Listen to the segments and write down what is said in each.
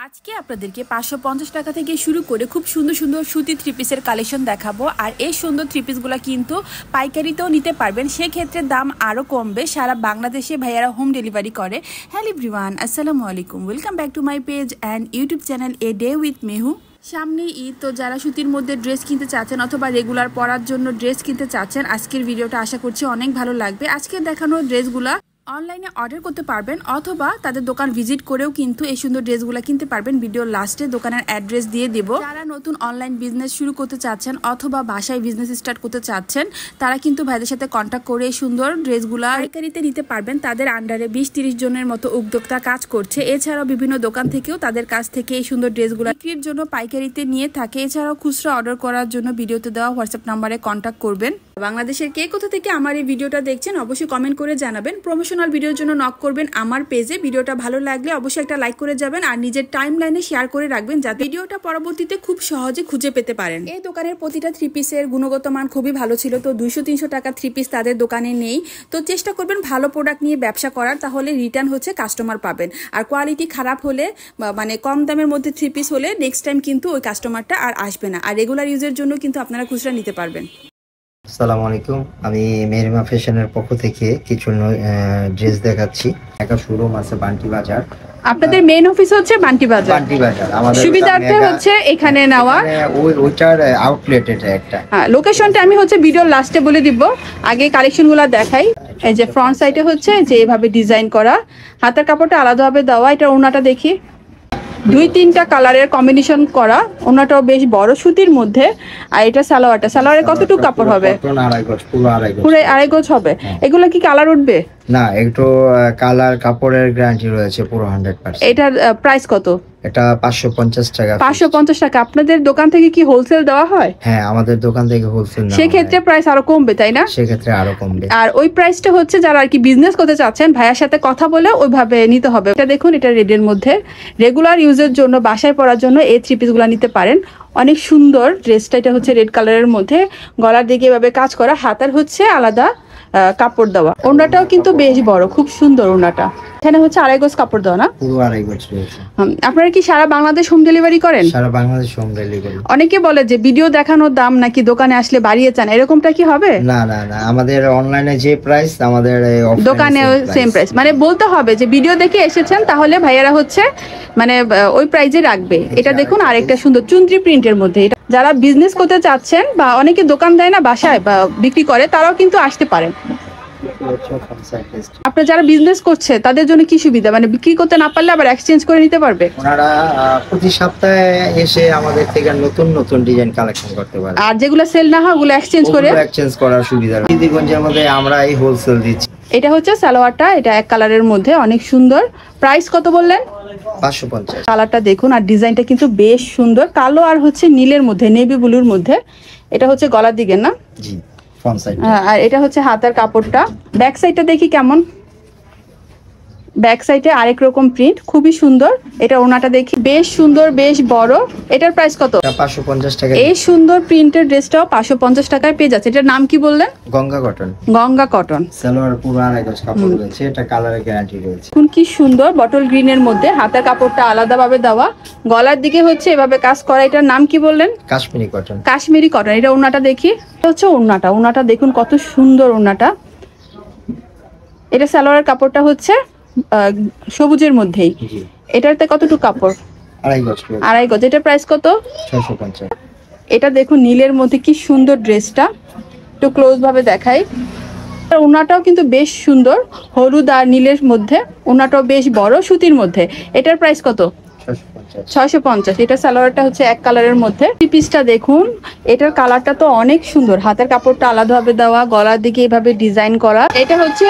আজকে আপনাদেরকে 550 টাকা থেকে শুরু করে খুব সুন্দর সুন্দর সুতি থ্রি পিসের কালেকশন দেখাবো। আর এই সুন্দর থ্রি পিসগুলো কিন্তু পাইকারিতেও নিতে পারবেন, সেক্ষেত্রে দাম আরও কমবে। সারা বাংলাদেশে ভাইয়ারা হোম ডেলিভারি করে। হ্যালো এভরিওয়ান, আসসালামু আলাইকুম, welcome back to my page and YouTube channel a day with Mehu. সামনে ঈদ, তো যারা সুতির মধ্যে ড্রেস কিনতে চাচ্ছেন অথবা রেগুলার পরার জন্য ড্রেস কিনতে চাচ্ছেন, আজকের ভিডিওটা আশা করছি অনেক ভালো লাগবে। আজকে দেখানো ড্রেসগুলা অনলাইনে অর্ডার করতে পারবেন অথবা তাদের দোকান ভিজিট করেও কিন্তু এই সুন্দর ড্রেসগুলো কিনতে পারবেন। ভিডিওর লাস্টে দোকানের অ্যাড্রেস দিয়ে দেব। যারা নতুন অনলাইন বিজনেস শুরু করতে চাচ্ছেন অথবা বাসায় বিজনেস স্টার্ট করতে চাচ্ছেন, তারা কিন্তু ভাইদের সাথে কন্ট্যাক্ট করে এই সুন্দর ড্রেসগুলো পাইকারিতে নিতে পারবেন। তাদের আন্ডারে 20-30 জনের মতো উদ্যোক্তা কাজ করছে। এছাড়াও বিভিন্ন দোকান থেকেও তাদের কাছ থেকে এই সুন্দর ড্রেসগুলো বিক্রির জন্য পাইকারিতে নিয়ে থাকে। এছাড়াও খুচরা অর্ডার করার জন্য ভিডিওতে দেওয়া হোয়াটসঅ্যাপ নাম্বারে কন্ট্যাক্ট করবেন। বাংলাদেশের কে কোথা থেকে আমার এই ভিডিওটা দেখছেন অবশ্যই কমেন্ট করে জানাবেন। প্রমোশনাল ভিডিওর জন্য নক করবেন আমার পেজে। ভিডিওটা ভালো লাগলে অবশ্যই একটা লাইক করে যাবেন আর নিজের টাইম লাইনে শেয়ার করে রাখবেন, যাতে ভিডিওটা পরবর্তীতে খুব সহজে খুঁজে পেতে পারেন। এই দোকানের প্রতিটা থ্রি পিসের গুণগত মান খুবই ভালো ছিল। তো 200-300 টাকা থ্রি পিস তাদের দোকানে নেই। তো চেষ্টা করবেন ভালো প্রোডাক্ট নিয়ে ব্যবসা করার, তাহলে রিটার্ন হচ্ছে কাস্টমার পাবেন। আর কোয়ালিটি খারাপ হলে মানে কম দামের মধ্যে থ্রি পিস হলে নেক্সট টাইম কিন্তু ওই কাস্টমারটা আর আসবে না। আর রেগুলার ইউজের জন্য কিন্তু আপনারা খুচরা নিতে পারবেন। আসসালামু আলাইকুম, আমি মেহরিমা ফ্যাশনের পক্ষ থেকে কিছু ড্রেস দেখাচ্ছি। একটা শোরুম আছে বান্টি বাজার। আপনাদের মেইন অফিস হচ্ছে বান্টি বাজার। বান্টি বাজার আমাদের সুবিধার্থে হচ্ছে এখানে নেওয়া, ওইটার আউটলেট এটা একটা। লোকেশনটা আমি হচ্ছে ভিডিওর লাস্টে বলে দিব। আগে কালেকশনগুলো দেখাই। এই যে ফ্রন্ট সাইডে হচ্ছে যে এভাবে ডিজাইন করা, হাতের কাপড়টা আলাদাভাবে দেওয়া। এটা ওড়নাটা দেখি 2-3টা কালারের কম্বিনেশন করা। ওড়নাটাও বেশ বড় সুতির মধ্যে। আর এটা সালোয়ারের কতটুকু কাপড় হবে? পুরো আড়াই গজ হবে। এগুলো কি কালার উঠবে? না, একটু কালার কাপড়ের গ্যারান্টি রয়েছে পুরো 100%। এটার প্রাইস কত? এটা 550 টাকা। 550 টাকা। আপনাদের দোকান থেকে কি হোলসেল দেওয়া হয়? হ্যাঁ, আমাদের দোকান থেকে হোলসেল না, সেক্ষেত্রে প্রাইস আরো কমবে, তাই না? সেক্ষেত্রে আরো কমবে। আর ওই প্রাইসটা হচ্ছে যারা আর কি বিজনেস করতে চাচ্ছেন, ভাইয়ার সাথে কথা বলে ওইভাবে নিতে হবে। এটা দেখুন, এটা রেডের মধ্যে রেগুলার ইউজের জন্য, বাসায় পরার জন্য এই থ্রি পিসগুলো নিতে পারেন। অনেক সুন্দর ড্রেসটা। এটা হচ্ছে রেড কালারের মধ্যে, গলার দিকে এভাবে কাজ করা, হাতার হচ্ছে আলাদা কাপড় দেওয়া। ওড়নাটাও কিন্তু বেশ বড়, খুব সুন্দর ওড়নাটা। এখানে হচ্ছে আড়াই গজ কাপড় দেওয়া না? পুরো আড়াই গজ রয়েছে। আপনারা কি সারা বাংলাদেশ হোম ডেলিভারি করেন? সারা বাংলাদেশ হোম ডেলিভারি। অনেকে বলে যে ভিডিও দেখানোর দাম নাকি দোকানে আসলে বাড়িয়ে চান, এরকমটা কি হবে? না না না, আমাদের অনলাইনে যে প্রাইস আমাদের দোকানে সেম প্রাইস। মানে বলতে হবে যে ভিডিও দেখে এসেছেন, তাহলে ভাইয়ারা হচ্ছে মানে ওই প্রাইজে রাখবে। এটা দেখুন, আরেকটা সুন্দর চুনরি প্রিন্টের মধ্যে। এটা যারা বিজনেস করতে চাচ্ছেন বা অনেকে দোকান দেয় না বাসায় বা বিক্রি করে, তারাও কিন্তু আসতে পারেন। আপনারা যারা বিজনেস করছে তাদের জন্য কি সুবিধা? মানে বিক্রি করতে না পারলে আবার এক্সচেঞ্জ করে নিতে পারবে। ওনারা প্রতি সপ্তাহে এসে আমাদের থেকে নতুন নতুন ডিজাইন কালেকশন করতে পারে। আর যেগুলো সেল না হয় ওগুলো এক্সচেঞ্জ করার সুবিধা। দিদিগঞ্জের মধ্যে আমরা এই হোলসেল দিচ্ছি। এটা হচ্ছে সালোয়ারটা, এটা এক কালারের মধ্যে অনেক সুন্দর। প্রাইস কত বললেন? 550। কালারটা দেখুন, আর ডিজাইনটা কিন্তু বেশ সুন্দর, কালো আর হচ্ছে নীলের মধ্যে, নেভি ব্লুর মধ্যে। এটা হচ্ছে গলার দিকে না? জি, ফ্রন্ট সাইড। আর এটা হচ্ছে হাতার কাপড়টা। ব্যাক সাইডটা দেখি কেমন। ব্যাক সাইডে আরেক রকম প্রিন্ট, খুবই সুন্দর। এটা ওনাটা দেখি বেশ সুন্দর, বেশ বড়। এটার প্রাইস কত? 550 টাকা। এই সুন্দর প্রিন্টের ড্রেসটাও 550 টাকায় পেয়ে যাচ্ছে। এটার নাম কি বললেন? গঙ্গা কটন। গঙ্গা কটন। সালোয়ার পুরো আড়াই গজ কাপড় রয়েছে। এটা কালারের গ্যারান্টি রয়েছে। কোন কি সুন্দর বটল গ্রিনের মধ্যে, হাতের কাপড়টা আলাদাভাবে দেওয়া, গলার দিকে হচ্ছে এভাবে কাজ করা। এটার নাম কি বললেন? কাশ্মীরি কটন। কাশ্মীরি কটন। এটা ওনাটা দেখি। এটা হচ্ছে ওনাটা দেখুন কত সুন্দর ওনাটা। এটা সালোয়ারের কাপড়টা হচ্ছে সবুজের মধ্যেই। এটাতে কতটুকু কাপড়? আড়াই গজ। এটার প্রাইস কত? 650। এটা দেখুন নীলের মধ্যে কি সুন্দর ড্রেসটা, একটু ক্লোজ ভাবে দেখাই। ওনাটাও কিন্তু বেশ সুন্দর, হলুদ আর নীলের মধ্যে। ওনাটাও বেশ বড় সুতির মধ্যে। এটার প্রাইস কত? 650। এটা সালোয়ারটা হচ্ছে এক কালারের মধ্যে। থ্রি পিসটা দেখুন, এটার কালারটা তো অনেক সুন্দর, হাতের কাপড়টা আলাদাভাবে দেওয়া, গলার দিকে এভাবে ডিজাইন করা। এটা হচ্ছে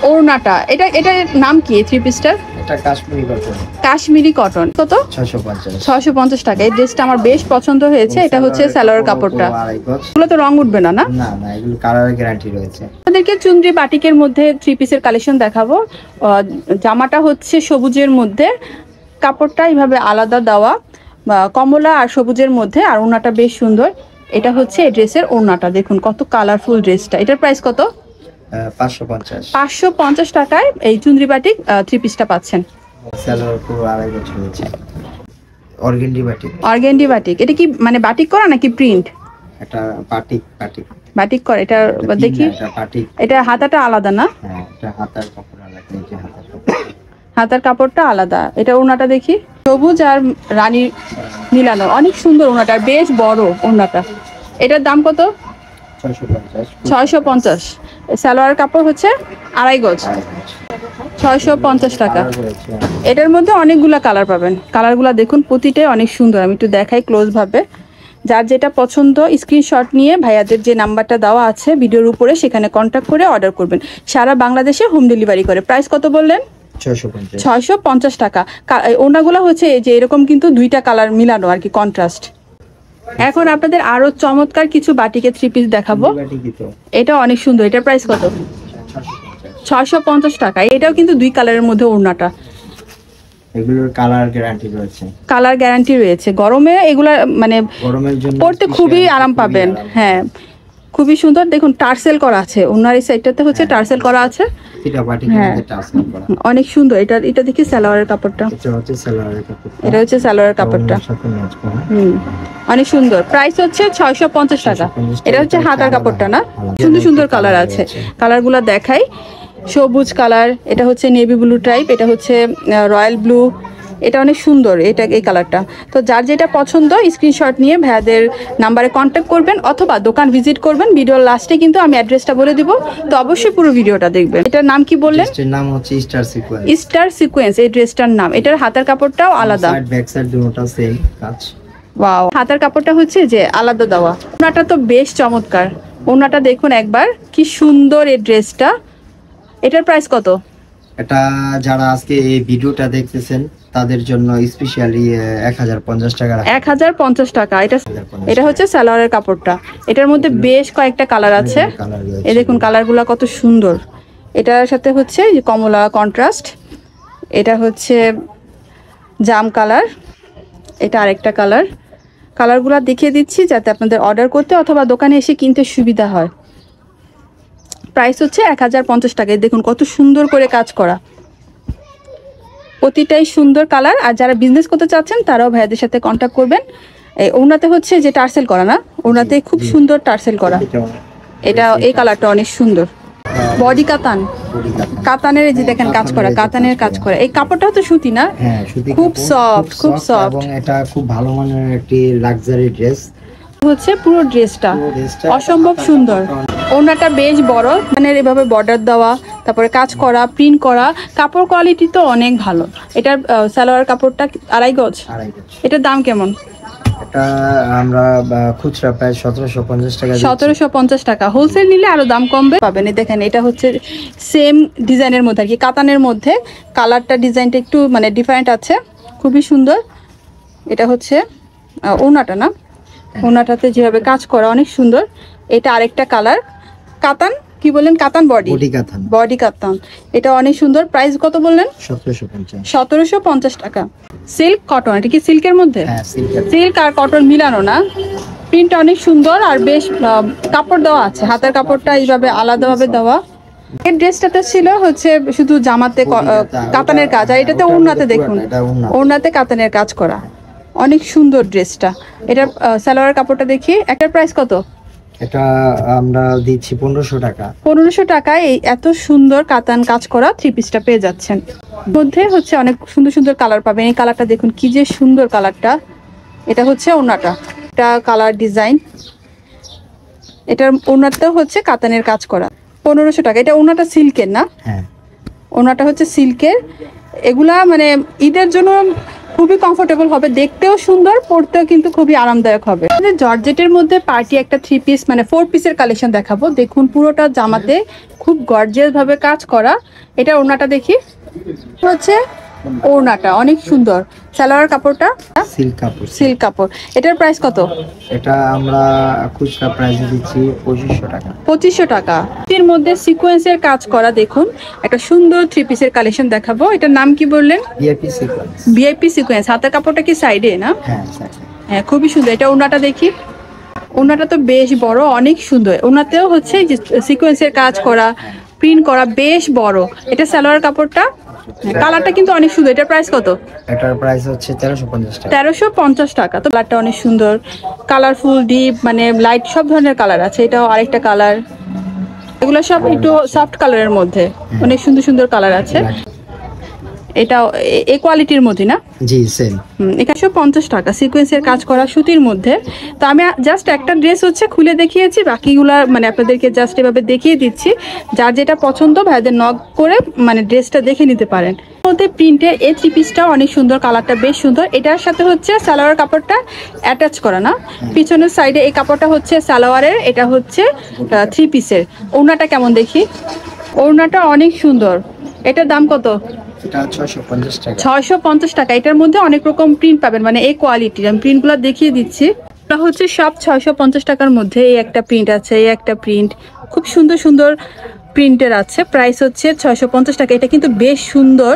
ওড়নাটা। এটার নাম কি থ্রি পিসটার? এটা কাশ্মীরি কটন। কাশ্মীরি কটন। কত? 650 টাকা। এই ড্রেসটা আমার বেশ পছন্দ হয়েছে। এটা হচ্ছে সালোয়ার কাপড়টা। এগুলো তো রং উঠবে না? না না, এগুলো কালারের গ্যারান্টি রয়েছে। আপনাদেরকে চুনরি বাটিকের মধ্যে থ্রি পিসের কালেকশন দেখাবো। জামাটা হচ্ছে সবুজের মধ্যে, কাপড়টা এইভাবে আলাদা দেওয়া, কমলা আর সবুজের মধ্যে। আর ওড়নাটা বেশ সুন্দর। এটা হচ্ছে এই ড্রেসের ওড়নাটা দেখুন কত কালারফুল ড্রেসটা। এটার প্রাইস কত? 550 টাকায় এই চুনরি বাটিক থ্রি পিসটা পাচ্ছেন। Organdie batik. অর্গেন্ডি বাটিক, এটা কি মানে বাটিক করা নাকি প্রিন্ট? এটা বাটিক, বাটিক বাটিক করে। এটা দেখি, এটা বাটিক। এটা হাতাটা আলাদা না? হ্যাঁ, এটা হাতার কাপড় আলাদা, এই যে হাতার কাপড়, হাতার কাপড়টা আলাদা। এটা ওড়নাটা দেখি, সবুজ আর রানী মিলানো, অনেক সুন্দর ওড়নাটা, আর বেশ বড় ওড়নাটা। এটার দাম কত? 650। সালোয়ার কাপড় হচ্ছে 2.5 গজ, 650 টাকা। এটার মধ্যে অনেকগুলা কালার পাবেন, কালারগুলা দেখুন প্রতিটাই অনেক সুন্দর। আমি একটু দেখাই ক্লোজ ভাবে। যার যেটা পছন্দ স্ক্রিনশট নিয়ে ভাইয়াদের যে নাম্বারটা দেওয়া আছে ভিডিওর উপরে, সেখানে কন্ট্যাক্ট করে অর্ডার করবেন। সারা বাংলাদেশে হোম ডেলিভারি করে। প্রাইস কত বললেন? 650 টাকা। ওড়নাগুলো হচ্ছে যে এরকম, কিন্তু দুইটা কালার মিলানো আর কি, কন্ট্রাস্ট। এখন আপনাদের আরো চমৎকার কিছু বাটিকের 3 পিস দেখাবো। এটা অনেক সুন্দর। এটার প্রাইস কত? 650 টাকা। এটাও কিন্তু 2 কালারের মধ্যে ওড়নাটা। এগুলোর কালার গ্যারান্টি রয়েছে। কালার গ্যারান্টি রয়েছে। গরমে এগুলা মানে গরমের জন্য পরতে খুবই আরাম পাবেন। হ্যাঁ, খুবই সুন্দর। দেখুন টার্সেল করা আছে ওনার এই সাইডটাতে, হচ্ছে টার্সেল করা আছে। এটা বাটিকের মধ্যে টার্সেল করা, অনেক সুন্দর। এটা দেখি সালোয়ারের কাপড়টা, এটা হচ্ছে সালোয়ারের কাপড়, এটা হচ্ছে সালোয়ারের কাপড়টা, অনেক সুন্দর। প্রাইস হচ্ছে 650 টাকা। এটা হচ্ছে হাতার কাপড়টা না? সুন্দর সুন্দর কালার আছে, কালারগুলো দেখাই। সবুজ কালার, এটা হচ্ছে নেভি ব্লু টাইপ, এটা হচ্ছে রয়্যাল ব্লু, এটা অনেক সুন্দর। এটা এই কালারটা। তো যার যেটা পছন্দ স্ক্রিনশট নিয়ে ভাইয়াদের নাম্বারে কন্ট্যাক্ট করবেন অথবা দোকান ভিজিট করবেন। ভিডিওর লাস্টে কিন্তু আমি অ্যাড্রেসটা বলে দিব, তো অবশ্যই পুরো ভিডিওটা দেখবেন। এটার নাম কি বললেন? এর নাম হচ্ছে স্টার সিকোয়েন্স। স্টার সিকোয়েন্স এই ড্রেসটার নাম। এটার হাতার কাপড়টাও আলাদা, সাইড ব্যাক সাইড দুটোটা সেম কাজ। ওয়াও, হাতার কাপড়টা হচ্ছে যে আলাদা দেওয়া। ওনাটা তো বেশ চমৎকার। ওনাটা দেখুন একবার, কি সুন্দর এই ড্রেসটা। এটার প্রাইস কত? এটা যারা আজকে এই ভিডিওটা দেখতেছেন তাদের জন্য স্পেশালি 1050 টাকা। 1050 টাকা। এটা হচ্ছে সালোয়ারের কাপড়টা। এটার মধ্যে বেশ কয়েকটা কালার আছে। এই দেখুন কালারগুলো কত সুন্দর। এটার সাথে হচ্ছে কমলা কন্ট্রাস্ট, এটা হচ্ছে জাম কালার, এটা আরেকটা কালার। কালারগুলো দেখিয়ে দিচ্ছি যাতে আপনাদের অর্ডার করতে অথবা দোকানে এসে কিনতে সুবিধা হয়। প্রাইস হচ্ছে 1050 টাকা। দেখুন কত সুন্দর করে কাজ করা, প্রতিটাই সুন্দর কালার। আর যারা বিজনেস করতে চাচ্ছেন তারাও ভাইয়াদের সাথে কন্ট্যাক্ট করবেন। এই ওনাতে হচ্ছে যে টার্সেল করা না, ওনাতে খুব সুন্দর টার্সেল করা। এটা এই কালারটা অনেক সুন্দর। বডি কাতান, কাতানের যে দেখেন কাজ করা, কাতানের কাজ করা। এই কাপড়টা হচ্ছে সুতি না? হ্যাঁ, সুতি, খুব সফট, খুব সফট, এবং এটা খুব ভালো মানের একটি লাক্সারি ড্রেস হচ্ছে। পুরো ড্রেসটা অসম্ভব সুন্দর। ওনাটা বেশ বড়, মানে এভাবে বর্ডার দেওয়া, তারপরে কাজ করা, প্রিন্ট করা। কাপড় কোয়ালিটি তো অনেক ভালো। এটার সালোয়ার কাপড়টা 2.5 গজ। এটার দাম কেমন? এটা আমরা খুচরা প্রায় 1750 টাকা। 1750 টাকা। হোলসেল নিলে আরো দাম কমবে পাবেন। দেখেন এটা হচ্ছে সেম ডিজাইনের মধ্যে আর কি, কাতানের মধ্যে। কালারটা ডিজাইনটা একটু মানে ডিফারেন্ট আছে, খুবই সুন্দর। এটা হচ্ছে ওনাটা না? ওনাটাতে যেভাবে কাজ করা অনেক সুন্দর। এটা আরেকটা কালার, কাতান কি বললেন? কাতান বডি, বডি কাতান। এটা অনেক সুন্দর। প্রাইস কত বললেন? 1750 টাকা। সিল্ক কটন, এটা কি সিল্কের মধ্যে? সিল্ক আর কটন মিলানো না? প্রিন্টটা অনেক সুন্দর আর বেশ কাপড় দেওয়া আছে। হাতের কাপড়টা এইভাবে আলাদাভাবে দেওয়া। এই ড্রেসটাতে ছিল হচ্ছে শুধু জামাতে কাতানের কাজ, আর এটাতে ওড়নাতে দেখুন, ওড়নাতে কাতানের কাজ করা। অনেক সুন্দর ড্রেসটা। এটার সালোয়ার কাপড়টা দেখি। একটার প্রাইস কত? এটা আমরা দিচ্ছি 1500 টাকা। 1500 টাকায় এই এত সুন্দর কাতান কাজ করা 3 পিসটা পেয়ে যাচ্ছেন। মধ্যে হচ্ছে অনেক সুন্দর সুন্দর কালার পাবেন। এই কালারটা দেখুন কি যে সুন্দর কালারটা। এটা হচ্ছে ওড়নাটা, এটা কালার ডিজাইন। এটার ওড়নাতেও হচ্ছে কাতানের কাজ করা। 1500 টাকা। এটা ওড়নাটা সিল্কের না? হ্যাঁ, ওড়নাটা হচ্ছে সিল্কের। এগুলা মানে ঈদের জন্য খুবই কমফোর্টেবল হবে, দেখতেও সুন্দর, পরতেও কিন্তু খুবই আরামদায়ক হবে। জর্জেটের মধ্যে পার্টি একটা 3 পিস মানে 4 পিসের কালেকশন দেখাবো। দেখুন পুরোটা জামাতে খুব গর্জিয়াস ভাবে কাজ করা। এটা ওড়নাটা দেখি, হচ্ছে ওড়নাটা অনেক সুন্দর। সালোয়ার কাপড়টা সিল্ক কাপড়, সিল্ক কাপড়। এটার প্রাইস কত? এটা আমরা খুচরা প্রাইসে দিচ্ছি 2500 টাকা। 2500 টাকা। এর মধ্যে সিকোয়েন্সের কাজ করা দেখুন একটা সুন্দর 3 পিসের কালেকশন দেখাবো। এটার নাম কি বললেন? VIP sequence. VIP sequence. হাতের কাপড়টা কি সাইডে না? হ্যাঁ, সাইডে। হ্যাঁ, খুবই সুন্দর। এটা ওড়নাটা দেখি। ওড়নাটা তো বেশ বড়, অনেক সুন্দর। ওড়নাতেও হচ্ছে যে সিকোয়েন্সের কাজ করা, প্রিন্ট করা, বেশ বড়। এটা সালোয়ার কাপড়টা, কালারটা কিন্তু অনেক সুন্দর। এটার প্রাইস কত? এটার প্রাইস হচ্ছে 1350 টাকা। 1350 টাকা। তো কালারটা অনেক সুন্দর, কালারফুল, ডিপ, মানে লাইট, সব ধরনের কালার আছে। এটাও আরেকটা কালার। এগুলো সব একটু সফট কালারের মধ্যে, অনেক সুন্দর সুন্দর কালার আছে। এটা এই কোয়ালিটির মধ্যে না? জি সেম। 150 টাকা, সিকোয়েন্সের কাজ করা সুতির মধ্যে। তো আমি জাস্ট একটা ড্রেস হচ্ছে খুলে দেখিয়েছি, বাকিগুলা মানে আপনাদেরকে জাস্ট এভাবে দেখিয়ে দিচ্ছি। যার যেটা পছন্দ ভাইদের নক করে মানে ড্রেসটা দেখে নিতে পারেন। মধ্যে প্রিন্টের এই থ্রি পিসটাও অনেক সুন্দর, কালারটা বেশ সুন্দর। এটার সাথে হচ্ছে সালোয়ার কাপড়টা অ্যাটাচ করা না, পিছনের সাইডে এই কাপড়টা হচ্ছে সালোয়ারের, এটা হচ্ছে থ্রি পিসের। ওড়নাটা কেমন দেখি? ওড়নাটা অনেক সুন্দর। এটার দাম কত? এটা 650 টাকা। 650 টাকা। এটার মধ্যে অনেক রকম প্রিন্ট পাবেন, মানে এই কোয়ালিটির। আমি প্রিন্টগুলো দেখিয়ে দিচ্ছি। এটা হচ্ছে সব 650 টাকার মধ্যে। এই একটা প্রিন্ট আছে, এই একটা প্রিন্ট, খুব সুন্দর সুন্দর প্রিন্টের আছে। প্রাইস হচ্ছে 650 টাকা। এটা কিন্তু বেশ সুন্দর।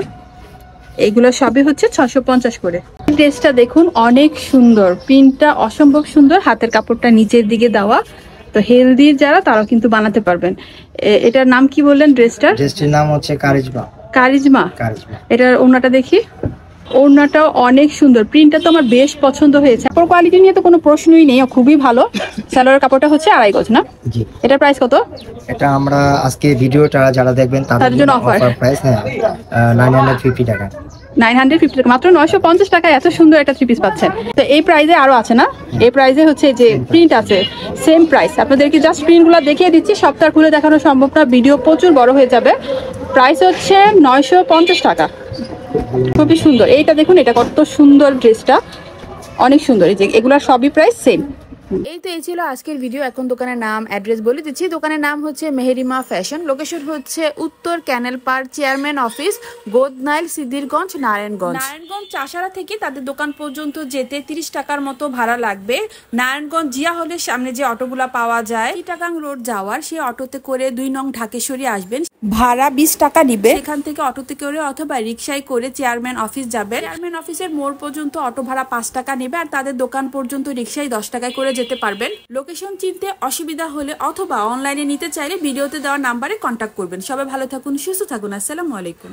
এগুলো সবই হচ্ছে 650 করে। ড্রেসটা দেখুন, অনেক সুন্দর, প্রিন্টটা অসম্ভব সুন্দর। হাতের কাপড়টা নিচের দিকে দেওয়া, তো হেলদি যারা তারাও কিন্তু বানাতে পারবেন। এটার নাম কি বললেন ড্রেসটার? ড্রেসটির নাম হচ্ছে কারিজমা। কারিজমা। কারিজমা। এটার ওড়নাটা দেখি। ওড়নাটাও অনেক সুন্দর, প্রিন্টটা তো আমার বেশ পছন্দ হয়েছে। কাপড় কোয়ালিটি নিয়ে তো কোনো প্রশ্নই নেই, খুবই ভালো। সালোয়ার কাপড়টা হচ্ছে 2.5 গজ না? জি। এটার প্রাইস কত? এটা আমরা আজকে ভিডিওটা যারা দেখবেন তাদের জন্য অফার প্রাইস, হ্যাঁ, 950 টাকা। 950 টাকা, মাত্র 950 টাকায় এত সুন্দর একটা থ্রি পিস পাচ্ছেন। তো এই প্রাইসে আরো আছে না? এই প্রাইসে হচ্ছে যে প্রিন্ট আছে, সেম প্রাইস। আপনাদেরকে জাস্ট প্রিন্টগুলো দেখিয়ে দিচ্ছি, সবটা খুলে দেখানো সম্ভব না, ভিডিও প্রচুর বড় হয়ে যাবে। প্রাইস হচ্ছে 950 টাকা। খুবই সুন্দর। এইটা দেখুন, এটা কত সুন্দর, ড্রেসটা অনেক সুন্দর। এই যে এগুলা সবই প্রাইস সেম। এই তো এই ছিল আজকের ভিডিও। এখন দোকানের নাম, অ্যাড্রেস বলে দিচ্ছি। দোকানের নাম হচ্ছে মেহেরিমা ফ্যাশন। লোকেশন হচ্ছে উত্তর ক্যানেল পার, চেয়ারম্যান অফিস, গোদনাইল, সিদ্ধিরগঞ্জ, নারায়ণগঞ্জ। চাষারা থেকে তাদের দোকান পর্যন্ত যেতে 30 টাকার মতো ভাড়া লাগবে। নারায়ণগঞ্জ জিয়া হলের সামনে যে অটোগুলা পাওয়া যায়, চিটাগাং রোড যাওয়ার, সেই অটোতে করে 2 নং ঢাকেশ্বরী আসবেন। ভাড়া 20 টাকা নিবে। সেখান থেকে অটোতে করে অথবা রিক্সায় করে চেয়ারম্যান অফিস যাবে। চেয়ারম্যান অফিসের মোড় পর্যন্ত অটো ভাড়া 5 টাকা নেবে, আর তাদের দোকান পর্যন্ত রিক্সায় 10 টাকায় করে যেতে পারবেন। লোকেশন চিনতে অসুবিধা হলে অথবা অনলাইনে নিতে চাইলে ভিডিওতে দেওয়া নাম্বারে কন্ট্যাক্ট করবেন। সবাই ভালো থাকুন, সুস্থ থাকুন। আসসালামু আলাইকুম।